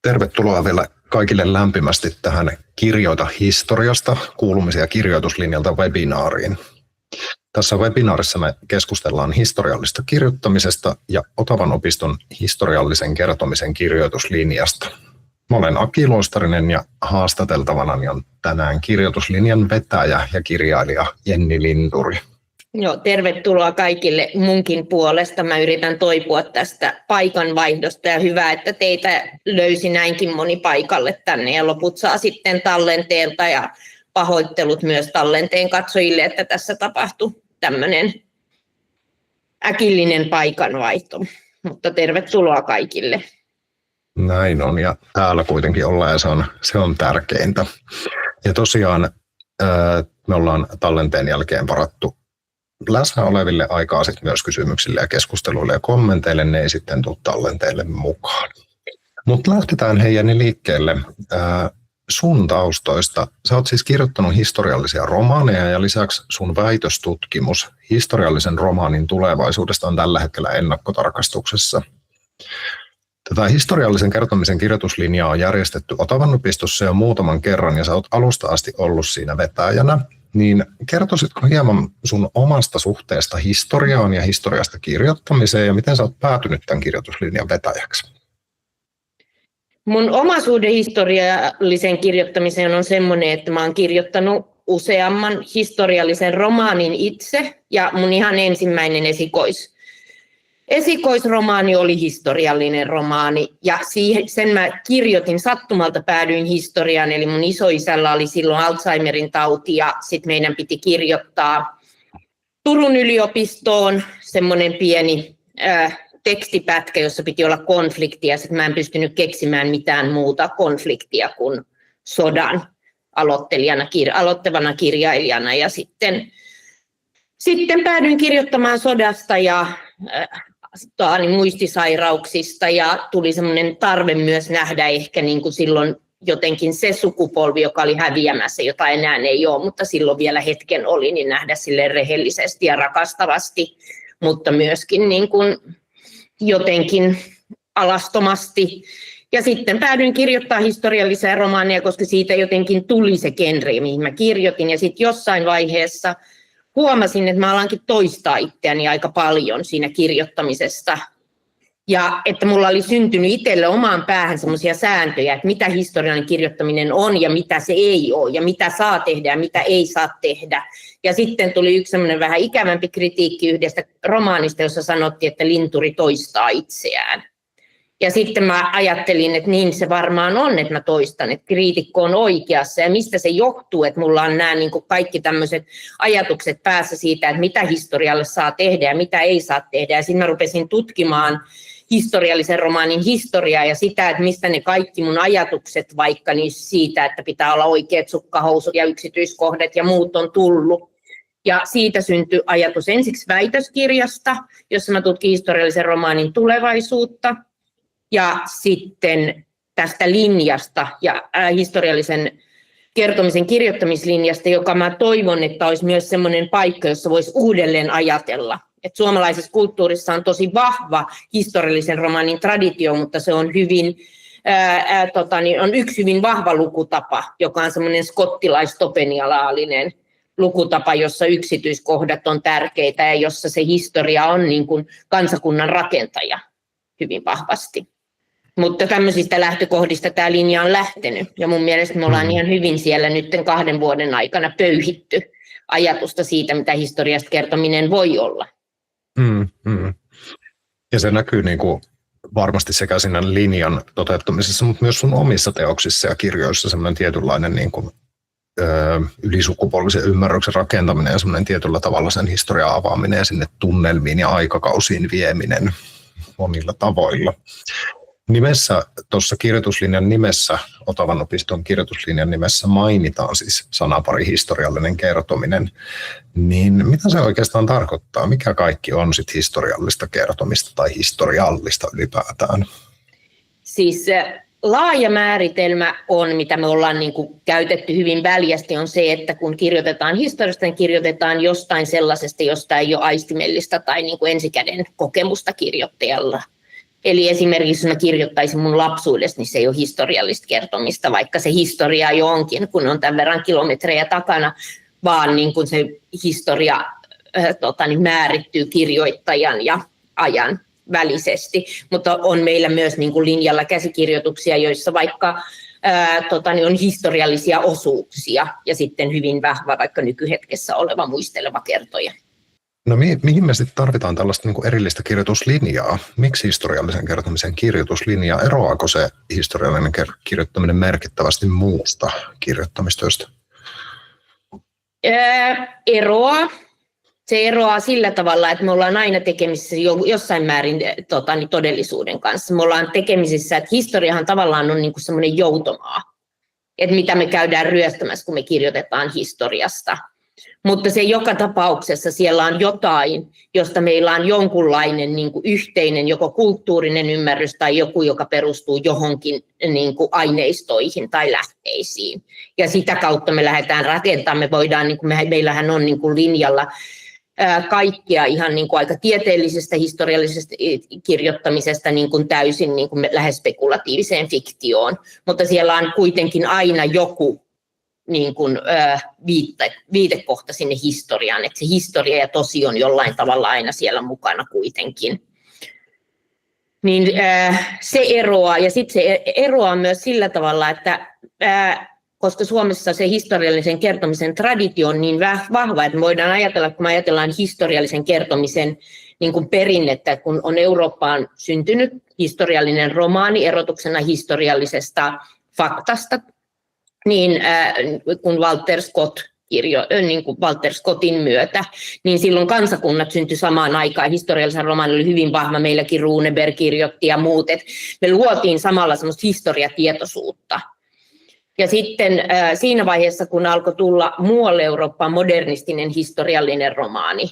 Tervetuloa vielä kaikille lämpimästi tähän Kirjoita historiasta kuulumisia kirjoituslinjalta webinaariin. Tässä webinaarissa me keskustellaan historiallisesta kirjoittamisesta ja Otavan opiston historiallisen kertomisen kirjoituslinjasta. Mä olen Aki Luostarinen ja haastateltavana on tänään kirjoituslinjan vetäjä ja kirjailija Jenni Linturi. Joo, tervetuloa kaikille munkin puolesta. Mä yritän toipua tästä paikanvaihdosta ja hyvä, että teitä löysi näinkin moni paikalle tänne ja loput saa sitten tallenteelta ja pahoittelut myös tallenteen katsojille, että tässä tapahtui tämmöinen äkillinen paikanvaihto, mutta tervetuloa kaikille. Näin on ja täällä kuitenkin ollaan ja se on tärkeintä. Ja tosiaan me ollaan tallenteen jälkeen varattu läsnä oleville aikaa sitten myös kysymyksille ja keskusteluille ja kommenteille, ne ei sitten tule tallenteelle mukaan. Mutta lähdetään Jenni liikkeelle sun taustoista. Sä oot siis kirjoittanut historiallisia romaaneja ja lisäksi sun väitöstutkimus historiallisen romaanin tulevaisuudesta on tällä hetkellä ennakkotarkastuksessa. Tätä historiallisen kertomisen kirjoituslinjaa on järjestetty Otavan opistossa jo muutaman kerran ja sä oot alusta asti ollut siinä vetäjänä. Niin kertoisitko hieman sun omasta suhteesta historiaan ja historiasta kirjoittamiseen ja miten sä oot päätynyt tämän kirjoituslinjan vetäjäksi? Mun oma suhde historialliseen kirjoittamiseen on semmoinen, että mä oon kirjoittanut useamman historiallisen romaanin itse ja mun ihan ensimmäinen esikoisromaani oli historiallinen romaani ja sen mä kirjoitin, sattumalta päädyin historiaan, eli mun isoisällä oli silloin Alzheimerin tauti ja sitten meidän piti kirjoittaa Turun yliopistoon semmoinen pieni tekstipätkä, jossa piti olla konfliktia, sitten mä en pystynyt keksimään mitään muuta konfliktia kuin sodan aloittavana kirjailijana ja sitten päädyin kirjoittamaan sodasta ja muistisairauksista ja tuli semmoinen tarve myös nähdä ehkä niin kuin silloin jotenkin se sukupolvi, joka oli häviämässä, jota enää ei ole, mutta silloin vielä hetken oli, niin nähdä sille rehellisesti ja rakastavasti, mutta myöskin niin kuin jotenkin alastomasti. Ja sitten päädyin kirjoittaa historiallisia romaaneja, koska siitä jotenkin tuli se genre, mihin mä kirjoitin. Ja sitten jossain vaiheessa huomasin, että mä alankin toistaa itseäni aika paljon siinä kirjoittamisesta. Ja että mulla oli syntynyt itselle omaan päähän semmoisia sääntöjä, että mitä historiallinen kirjoittaminen on ja mitä se ei ole. Ja mitä saa tehdä ja mitä ei saa tehdä. Ja sitten tuli yksi semmoinen vähän ikävämpi kritiikki yhdestä romaanista, jossa sanottiin, että Linturi toistaa itseään. Ja sitten mä ajattelin, että niin se varmaan on, että mä toistan, että kriitikko on oikeassa. Ja mistä se johtuu, että mulla on nämä niin kuin kaikki tämmöiset ajatukset päässä siitä, että mitä historialle saa tehdä ja mitä ei saa tehdä. Ja sitten mä rupesin tutkimaan historiallisen romaanin historiaa ja sitä, että mistä ne kaikki mun ajatukset, vaikka niin siitä, että pitää olla oikeat sukkahousut ja yksityiskohdat ja muut on tullut. Ja siitä syntyi ajatus ensiksi väitöskirjasta, jossa mä tutkin historiallisen romaanin tulevaisuutta. Ja sitten tästä linjasta ja historiallisen kertomisen kirjoittamislinjasta, joka mä toivon, että olisi myös semmoinen paikka, jossa voisi uudelleen ajatella. Et suomalaisessa kulttuurissa on tosi vahva historiallisen romaanin traditio, mutta se on on yksi hyvin vahva lukutapa, joka on semmoinen skottilais-topenialaalinen lukutapa, jossa yksityiskohdat on tärkeitä ja jossa se historia on niin kuin kansakunnan rakentaja hyvin vahvasti. Mutta tämmöisistä lähtökohdista tämä linja on lähtenyt ja mun mielestä me ollaan ihan hyvin siellä nyt 2 vuoden aikana pöyhitty ajatusta siitä, mitä historiasta kertominen voi olla. Ja se näkyy niin kuin varmasti sekä siinä linjan toteuttamisessa, mutta myös sun omissa teoksissa ja kirjoissa semmoinen tietynlainen niin kuin, ylisukupolvisen ymmärryksen rakentaminen ja semmoinen tietyllä tavalla sen historian avaaminen ja sinne tunnelmiin ja aikakausiin vieminen monilla tavoilla. Tuossa kirjoituslinjan nimessä, Otavan opiston kirjoituslinjan nimessä mainitaan siis sanapari historiallinen kertominen, niin mitä se oikeastaan tarkoittaa? Mikä kaikki on sit historiallista kertomista tai historiallista ylipäätään? Siis laaja määritelmä on, mitä me ollaan niin kuin käytetty hyvin väljästi, on se, että kun kirjoitetaan historiasta, niin kirjoitetaan jostain sellaisesta, josta ei ole aistimellistä tai niin kuin ensikäden kokemusta kirjoittajalla. Eli esimerkiksi jos mä kirjoittaisin mun lapsuudesta, niin se ei ole historiallista kertomista, vaikka se historia jo onkin, kun on tämän verran kilometrejä takana, vaan niin kuin se historia määrittyy kirjoittajan ja ajan välisesti. Mutta on meillä myös niin kuin linjalla käsikirjoituksia, joissa vaikka on historiallisia osuuksia ja sitten hyvin vahva vaikka nykyhetkessä oleva muisteleva kertoja. No mihin me sitten tarvitaan tällaista niin kuin erillistä kirjoituslinjaa? Miksi historiallisen kertomisen kirjoituslinja? Eroaako se historiallinen kirjoittaminen merkittävästi muusta kirjoittamistyöstä? Se eroaa sillä tavalla, että me ollaan aina tekemisissä jossain määrin todellisuuden kanssa. Me ollaan tekemisissä, että historiahan tavallaan on niin kuin semmoinen joutomaa, että mitä me käydään ryöstämässä, kun me kirjoitetaan historiasta. Mutta se joka tapauksessa siellä on jotain, josta meillä on jonkunlainen niin kuin yhteinen joko kulttuurinen ymmärrys tai joku, joka perustuu johonkin niin kuin aineistoihin tai lähteisiin. Ja sitä kautta me lähdetään rakentamaan. Me voidaan, niin kuin meillähän on niin kuin linjalla kaikkea ihan niin kuin aika tieteellisestä, historiallisesta kirjoittamisesta niin kuin täysin niin kuin lähes spekulatiiviseen fiktioon. Mutta siellä on kuitenkin aina joku niin kuin, viitekohta sinne historiaan, että se historia ja tosi on jollain tavalla aina siellä mukana kuitenkin. Niin se eroaa, ja sitten se eroaa myös sillä tavalla, että koska Suomessa se historiallisen kertomisen traditio on niin vahva, että me voidaan ajatella, kun me ajatellaan historiallisen kertomisen niin kuin perinnettä, kun on Eurooppaan syntynyt historiallinen romaani erotuksena historiallisesta faktasta, niin kun niin kuin Walter Scottin myötä, niin silloin kansakunnat syntyi samaan aikaan. Historiallisen romaani oli hyvin vahva, meilläkin Runeberg kirjoitti ja muut. Et me luotiin samalla semmoista historiatietoisuutta. Ja sitten siinä vaiheessa, kun alkoi tulla muualle Eurooppaan modernistinen historiallinen romaani,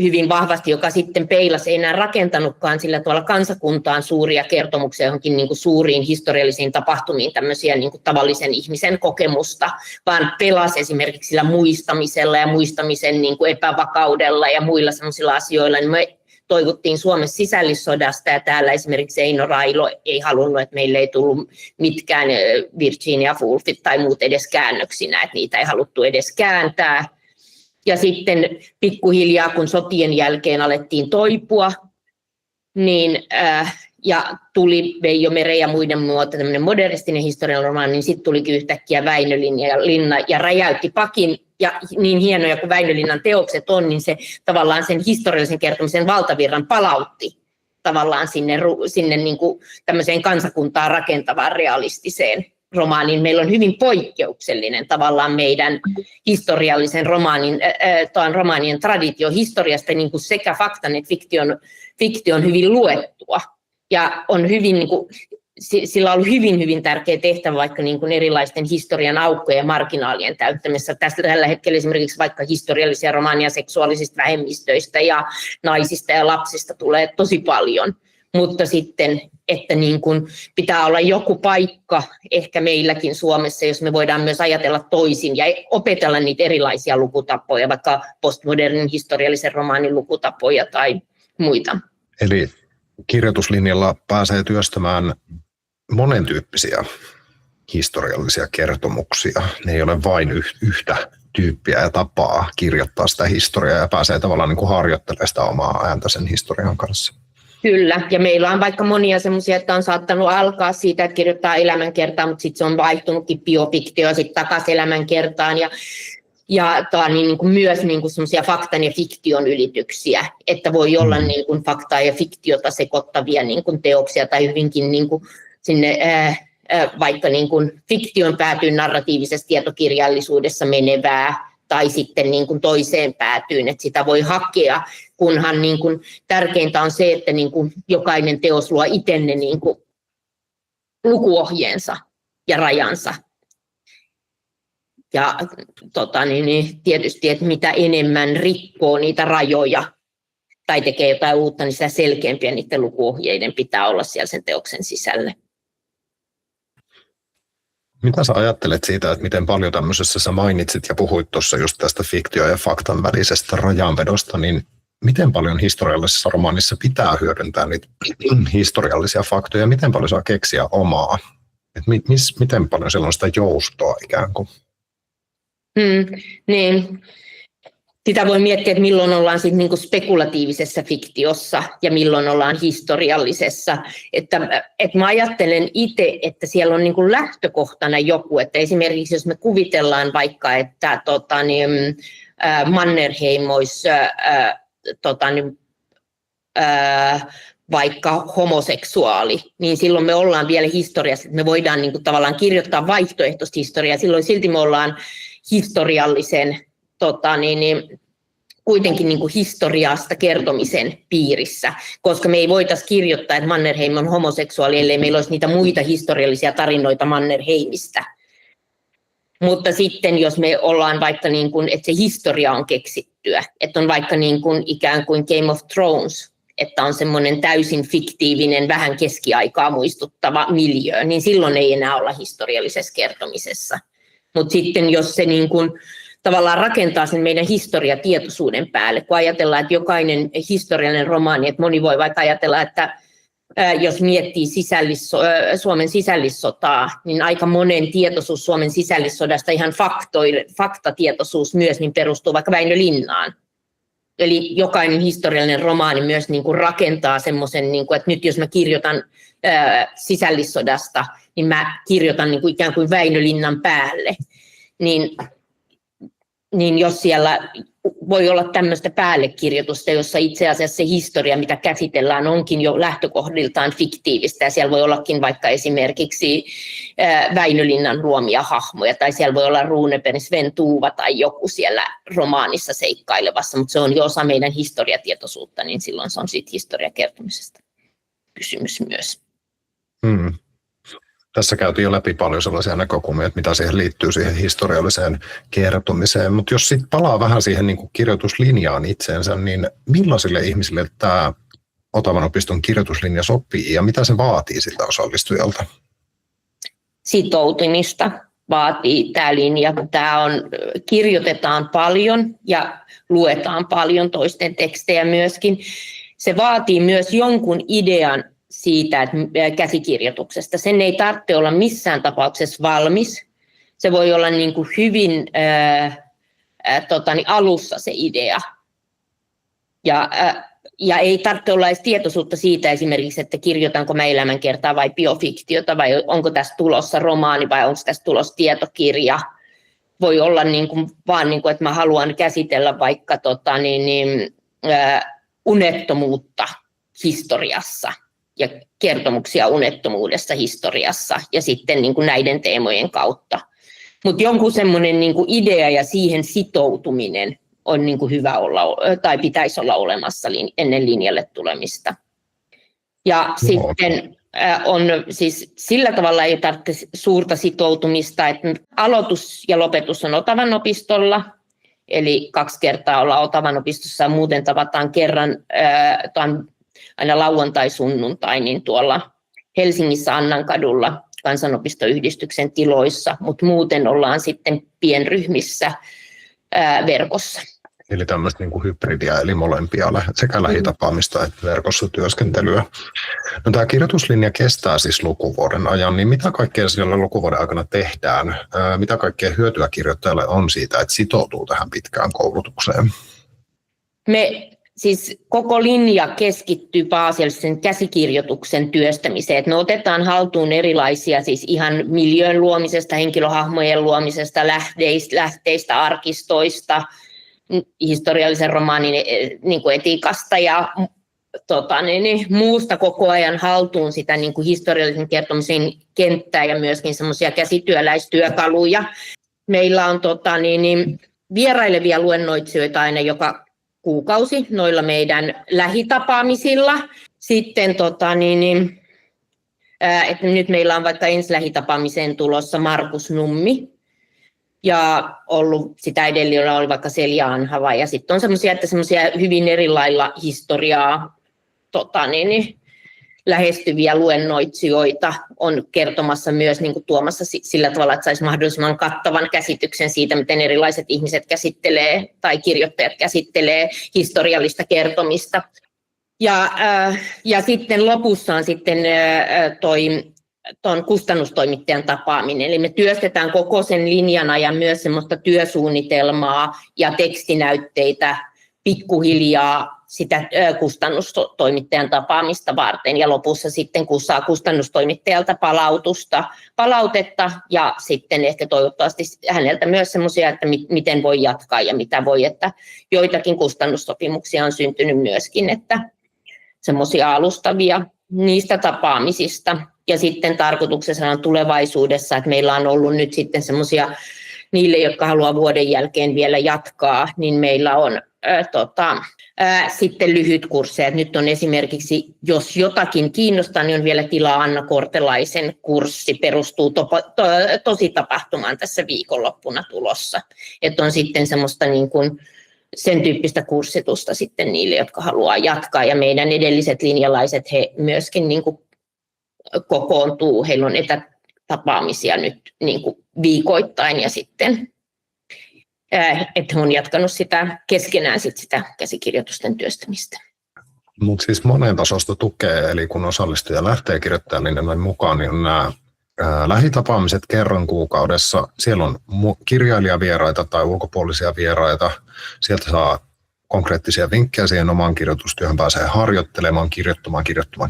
hyvin vahvasti, joka sitten peilasi, ei enää rakentanutkaan sillä tavalla kansakuntaan suuria kertomuksia johonkin niin kuin suuriin historiallisiin tapahtumiin, tämmöisiä niin kuin tavallisen ihmisen kokemusta, vaan pelasi esimerkiksi sillä muistamisella ja muistamisen niin kuin epävakaudella ja muilla sellaisilla asioilla. Niin me toivottiin Suomessa sisällissodasta ja täällä esimerkiksi Eino Railo ei halunnut, että meille ei tullut mitkään Virginia Woolfit tai muut edes käännöksinä, että niitä ei haluttu edes kääntää. Ja sitten pikkuhiljaa, kun sotien jälkeen alettiin toipua, niin, ja tuli Veijo Meren ja muiden muuta tämmöinen modernistinen historiallinen romaani, niin sitten tulikin yhtäkkiä Väinölinna ja räjäytti pakin. Ja niin hienoja kuin Väinölinnan teokset on, niin se tavallaan sen historiallisen kertomisen valtavirran palautti tavallaan sinne niin kuin tämmöiseen kansakuntaa rakentavaan realistiseen romaaniin. Meillä on hyvin poikkeuksellinen tavallaan meidän historiallisen romaanien traditio historiasta niin kuin sekä faktan että fiktion hyvin luettua. Ja on hyvin, niin kuin, sillä on ollut hyvin, hyvin tärkeä tehtävä vaikka niin kuin erilaisten historian aukkojen ja marginaalien täyttämisessä. Tällä hetkellä esimerkiksi vaikka historiallisia romaania seksuaalisista vähemmistöistä ja naisista ja lapsista tulee tosi paljon. Mutta sitten, että niin kuin pitää olla joku paikka ehkä meilläkin Suomessa, jos me voidaan myös ajatella toisin ja opetella niitä erilaisia lukutapoja, vaikka postmodernin historiallisen romaanin lukutapoja tai muita. Eli kirjoituslinjalla pääsee työstämään monentyyppisiä historiallisia kertomuksia. Ne ei ole vain yhtä tyyppiä ja tapaa kirjoittaa sitä historiaa ja pääsee tavallaan niin kuin harjoittelemaan sitä omaa ääntä sen historian kanssa. Kyllä, ja meillä on vaikka monia semmoisia, että on saattanut alkaa siitä, että kirjoittaa elämänkertaa, mutta sitten se on vaihtunutkin biofiktio sitten takaisin elämänkertaan ja niin kuin myös niin kuin semmoisia faktan ja fiktion ylityksiä, että voi olla niin kuin faktaa ja fiktiota sekoittavia niin kuin teoksia tai hyvinkin niin kuin sinne vaikka niin kuin fiktion päätyyn narratiivisessa tietokirjallisuudessa menevää tai sitten niin kuin toiseen päätyyn, että sitä voi hakea, kunhan niin kuin tärkeintä on se, että niin kuin jokainen teos luo itsenne niin kuin lukuohjeensa ja rajansa. Ja tietysti, että mitä enemmän rikkoo niitä rajoja tai tekee jotain uutta, niin sitä selkeämpiä niiden lukuohjeiden pitää olla siellä sen teoksen sisällä. Mitä sä ajattelet siitä, että miten paljon tämmöisessä sä mainitsit ja puhuit tuossa just tästä fiktio ja faktan välisestä rajanvedosta, niin miten paljon historiallisessa romaanissa pitää hyödyntää niitä historiallisia faktoja ja miten paljon saa keksiä omaa? Miten paljon siellä on sitä joustoa ikään kuin? Niin. Sitä voi miettiä, että milloin ollaan sit niinku spekulatiivisessa fiktiossa ja milloin ollaan historiallisessa. Että mä ajattelen itse, että siellä on niinku lähtökohtana joku, että esimerkiksi jos me kuvitellaan vaikka, että Mannerheim olisi vaikka homoseksuaali, niin silloin me ollaan vielä historiassa, että me voidaan niinku tavallaan kirjoittaa vaihtoehtoista historiaa, silloin silti me ollaan historiallisen kuitenkin niin kuin historiasta kertomisen piirissä, koska me ei voitaisiin kirjoittaa, että Mannerheim on homoseksuaali, ellei meillä olisi niitä muita historiallisia tarinoita Mannerheimistä. Mutta sitten jos me ollaan vaikka, niin kuin, että se historia on keksittyä, että on vaikka niin kuin ikään kuin Game of Thrones, että on semmoinen täysin fiktiivinen, vähän keskiaikaa muistuttava miljöö, niin silloin ei enää olla historiallisessa kertomisessa. Mutta sitten jos se niin kuin tavallaan rakentaa sen meidän historiatietoisuuden päälle, kun ajatellaan, että jokainen historiallinen romaani, että moni voi vaikka ajatella, että jos miettii Suomen sisällissotaa, niin aika monen tietoisuus Suomen sisällissodasta, ihan faktatietoisuus myös, niin perustuu vaikka Väinö Linnaan. Eli jokainen historiallinen romaani myös niin kuin rakentaa semmoisen, niin kuin, että nyt jos mä kirjoitan sisällissodasta, niin mä kirjoitan niin kuin ikään kuin Väinö Linnan päälle. Niin jos siellä voi olla tämmöistä päällekirjoitusta, jossa itse asiassa se historia, mitä käsitellään, onkin jo lähtökohdiltaan fiktiivistä, ja siellä voi ollakin vaikka esimerkiksi Väinö Linnan luomia hahmoja, tai siellä voi olla Runeberg, Sven Tuva tai joku siellä romaanissa seikkailevassa, mutta se on jo osa meidän historiatietoisuutta, niin silloin se on siitä historiakertomisesta kysymys myös. Tässä käytiin jo läpi paljon sellaisia näkökulmia, että mitä siihen liittyy siihen historialliseen kertomiseen, mutta jos sitten palaa vähän siihen niin kuin kirjoituslinjaan itseensä, niin millaisille ihmisille tämä Otavan opiston kirjoituslinja sopii ja mitä se vaatii siltä osallistujalta? Sitoutumista vaatii tämä linja. Kirjoitetaan paljon ja luetaan paljon toisten tekstejä myöskin. Se vaatii myös jonkun idean siitä että käsikirjoituksesta. Sen ei tarvitse olla missään tapauksessa valmis. Se voi olla niin kuin hyvin alussa se idea. Ja ei tarvitse olla edes tietoisuutta siitä esimerkiksi, että kirjoitanko mä elämänkertaa vai biofiktiota, vai onko tässä tulossa romaani vai onko tässä tulossa tietokirja. Voi olla niin kuin, vaan, niin kuin, että mä haluan käsitellä vaikka unettomuutta historiassa ja kertomuksia unettomuudesta historiassa ja sitten niin kuin näiden teemojen kautta. Mutta jonkun semmoinen niin kuin idea ja siihen sitoutuminen on niin kuin hyvä olla tai pitäisi olla olemassa ennen linjalle tulemista. Ja sitten on siis sillä tavalla ei tarvitse suurta sitoutumista, että aloitus ja lopetus on Otavan opistolla, eli 2 kertaa ollaan Otavan opistossa ja muuten tavataan kerran aina lauantai-sunnuntai niin tuolla Helsingissä Annankadulla kansanopistoyhdistyksen tiloissa, mutta muuten ollaan sitten pienryhmissä verkossa. Eli tämmöistä niin kuin hybridiä, eli molempia, sekä lähitapaamista että verkossa työskentelyä. No, tämä kirjoituslinja kestää siis lukuvuoden ajan, niin mitä kaikkea siellä lukuvuoden aikana tehdään? Mitä kaikkea hyötyä kirjoittajalle on siitä, että sitoutuu tähän pitkään koulutukseen? Siis koko linja keskittyy pääasiallisen käsikirjoituksen työstämiseen. Me otetaan haltuun erilaisia siis ihan miljöön luomisesta, henkilöhahmojen luomisesta, lähteistä, arkistoista, historiallisen romaanin niin kuin etiikasta ja muusta koko ajan haltuun sitä niin kuin historiallisen kertomisen kenttää ja myöskin semmoisia käsityöläistyökaluja. Meillä on vierailevia luennoitsijoita aina joka kuukausi noilla meidän lähitapaamisilla. Sitten että nyt meillä on vaikka ensi lähitapaamiseen tulossa Markus Nummi. Ja ollut sitä edellä oli vaikka Selja Anhava. Ja sitten on semmoisia hyvin eri lailla historiaa lähestyviä luennoitsijoita on kertomassa myös niin kuin tuomassa sillä tavalla, että saisi mahdollisimman kattavan käsityksen siitä, miten erilaiset ihmiset käsittelee tai kirjoittajat käsittelee historiallista kertomista. Ja sitten lopussa on sitten tuon kustannustoimittajan tapaaminen. Eli me työstetään koko sen linjan ajan myös semmoista työsuunnitelmaa ja tekstinäytteitä pikkuhiljaa sitä kustannustoimittajan tapaamista varten. Ja lopussa sitten, kun saa kustannustoimittajalta palautetta ja sitten ehkä toivottavasti häneltä myös semmoisia, että miten voi jatkaa ja mitä voi, että joitakin kustannussopimuksia on syntynyt myöskin, että semmoisia alustavia niistä tapaamisista. Ja sitten tarkoituksena on tulevaisuudessa, että meillä on ollut nyt sitten semmoisia, niille, jotka haluaa vuoden jälkeen vielä jatkaa, niin meillä on sitten lyhyt kursseja. Nyt on esimerkiksi, jos jotakin kiinnostaa, niin on vielä tilaa Anna Kortelaisen kurssi, perustuu tositapahtumaan tässä viikonloppuna tulossa. Että on sitten semmoista niin kuin sen tyyppistä kurssitusta sitten niille, jotka haluaa jatkaa. Ja meidän edelliset linjalaiset, he myöskin niin kuin kokoontuu, heillä on etätapaamisia nyt niin kuin viikoittain ja sitten että he on jatkanut sitä keskenään sitä käsikirjoitusten työstämistä. Mutta siis monen tasosta tukee, eli kun osallistuja lähtee kirjoittajalinjan mukaan, niin on nämä lähitapaamiset kerran kuukaudessa. Siellä on kirjailijavieraita tai ulkopuolisia vieraita. Sieltä saa konkreettisia vinkkejä siihen omaan kirjoitustyöhön, pääsee harjoittelemaan,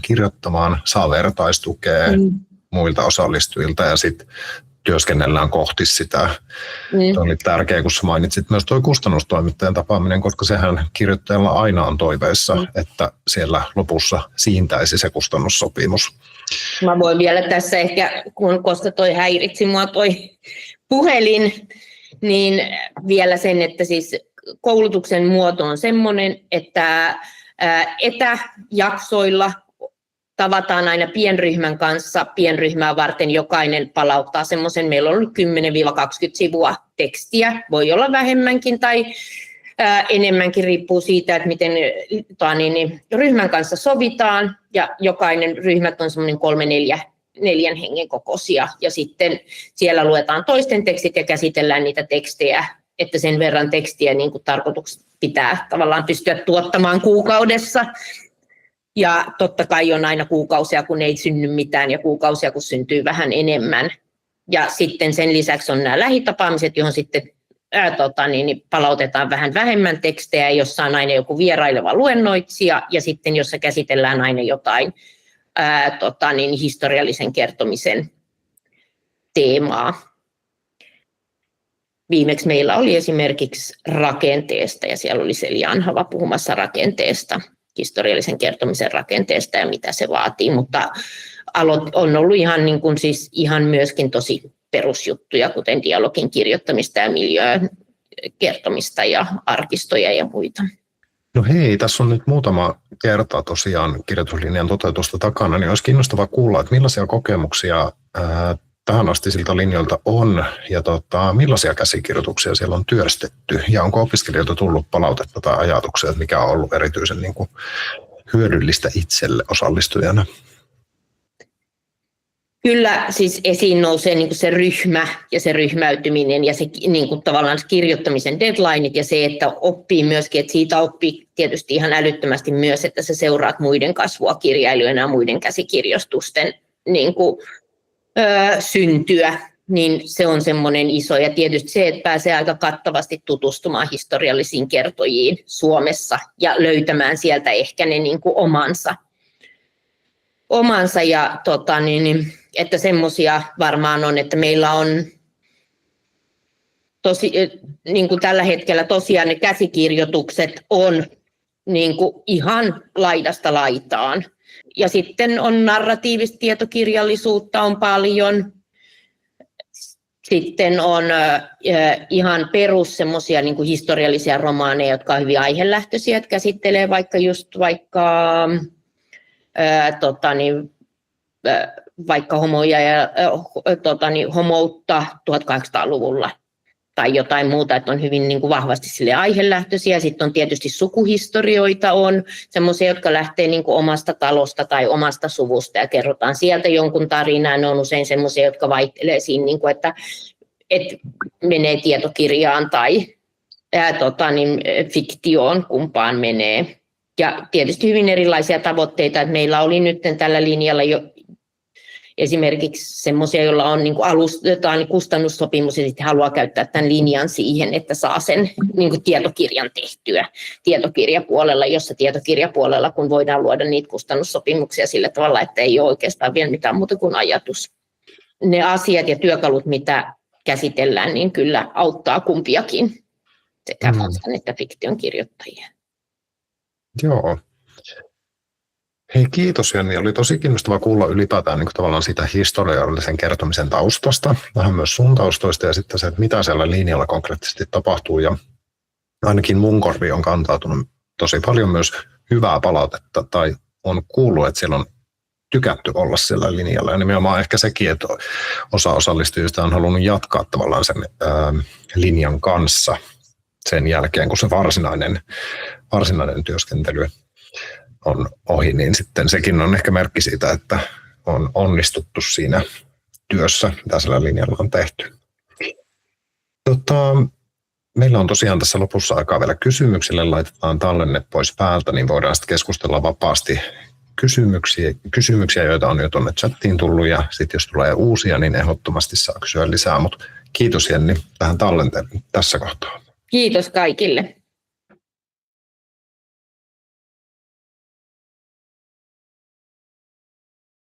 kirjoittamaan, saa vertaistukea muilta osallistujilta ja sitten työskennellään kohti sitä. Se oli tärkeää, kun sä mainitsit myös tuo kustannustoimittajan tapaaminen, koska sehän kirjoittajalla aina on toiveissa, että siellä lopussa siintäisi se kustannussopimus. Mä voin vielä tässä ehkä, koska toi häiritsi mua toi puhelin, niin vielä sen, että siis koulutuksen muoto on semmoinen, että etäjaksoilla tavataan aina pienryhmän kanssa, pienryhmää varten jokainen palauttaa semmoisen, meillä on 10-20 sivua tekstiä, voi olla vähemmänkin tai enemmänkin, riippuu siitä, että miten ryhmän kanssa sovitaan, ja jokainen ryhmät on semmoinen 3-4 hengen kokoisia, ja sitten siellä luetaan toisten tekstit ja käsitellään niitä tekstejä, että sen verran tekstiä niin kuin tarkoituksena pitää tavallaan pystyä tuottamaan kuukaudessa. Ja totta kai on aina kuukausia, kun ei synny mitään, ja kuukausia, kun syntyy vähän enemmän. Ja sitten sen lisäksi on nämä lähitapaamiset, johon sitten palautetaan vähän vähemmän tekstejä, jossa on aina joku vieraileva luennoitsija, ja sitten jossa käsitellään aina jotain historiallisen kertomisen teemaa. Viimeksi meillä oli esimerkiksi rakenteesta, ja siellä oli Selja Anhava puhumassa rakenteesta, historiallisen kertomisen rakenteesta ja mitä se vaatii, mutta on ollut ihan myöskin tosi perusjuttuja, kuten dialogin kirjoittamista ja miljöön kertomista ja arkistoja ja muita. No hei, tässä on nyt muutama kerta tosiaan kirjoituslinjan toteutusta takana, niin olisi kiinnostavaa kuulla, että millaisia kokemuksia tähän asti siltä linjoilta on ja millaisia käsikirjoituksia siellä on työstetty ja onko opiskelijoilta tullut palautetta tai ajatuksia, että mikä on ollut erityisen hyödyllistä itselle osallistujana? Kyllä siis esiin nousee se ryhmä ja se ryhmäytyminen ja se tavallaan kirjoittamisen deadlineit ja se, että oppii myöskin, että siitä oppii tietysti ihan älyttömästi myös, että sä seuraat muiden kasvua kirjailijoina ja muiden käsikirjoitusten syntyä, niin se on semmoinen iso. Ja tietysti se, että pääsee aika kattavasti tutustumaan historiallisiin kertojiin Suomessa ja löytämään sieltä ehkä ne omansa ja että semmoisia varmaan on, että meillä on tällä hetkellä tosiaan ne käsikirjoitukset on ihan laidasta laitaan. Ja sitten on narratiivista tietokirjallisuutta on paljon. Sitten on ihan perus semmoisia historiallisia romaaneja, jotka on hyvin aihelähtöisiä, että käsittelee vaikka homoja ja homoutta 1800-luvulla. tai jotain muuta, että on hyvin niin kuin vahvasti sille aihelähtöisiä. Sitten on tietysti sukuhistorioita, on semmoisia, jotka lähtee niin kuin omasta talosta tai omasta suvusta ja kerrotaan sieltä jonkun tarinaa. Ne on usein semmoisia, jotka vaihtelee siinä, niin kuin, että menee tietokirjaan tai fiktioon, kumpaan menee. Ja tietysti hyvin erilaisia tavoitteita, että meillä oli nyt tällä linjalla jo esimerkiksi semmoisia, joilla on niin kuin kustannussopimus ja sitten haluaa käyttää tämän linjan siihen, että saa sen niin kuin tietokirjan tehtyä tietokirjapuolella, jossa tietokirjapuolella, kun voidaan luoda niitä kustannussopimuksia sillä tavalla, että ei ole oikeastaan vielä mitään muuta kuin ajatus. Ne asiat ja työkalut, mitä käsitellään, niin kyllä auttaa kumpiakin, sekä faktan että fiktion kirjoittajia. Joo. Hei, kiitos Jenni. Oli tosi kiinnostavaa kuulla ylipäätään niin kuin tavallaan sitä historiallisen kertomisen taustasta, vähän myös sun taustoista ja sitten se, että mitä siellä linjalla konkreettisesti tapahtuu. Ja ainakin mun korviin on kantautunut tosi paljon myös hyvää palautetta tai on kuullut, että siellä on tykätty olla siellä linjalla. Ja nimenomaan ehkä sekin, että osa osallistujista on halunnut jatkaa tavallaan sen linjan kanssa sen jälkeen, kun se varsinainen työskentely on ohi, niin sitten sekin on ehkä merkki siitä, että on onnistuttu siinä työssä, mitä sillä linjalla on tehty. Meillä on tosiaan tässä lopussa aikaa vielä kysymyksille, laitetaan tallenne pois päältä, niin voidaan sitten keskustella vapaasti kysymyksiä, joita on jo tuonne chattiin tullut, ja sitten jos tulee uusia, niin ehdottomasti saa kysyä lisää, mutta kiitos Jenni tähän tallenteen tässä kohtaa. Kiitos kaikille.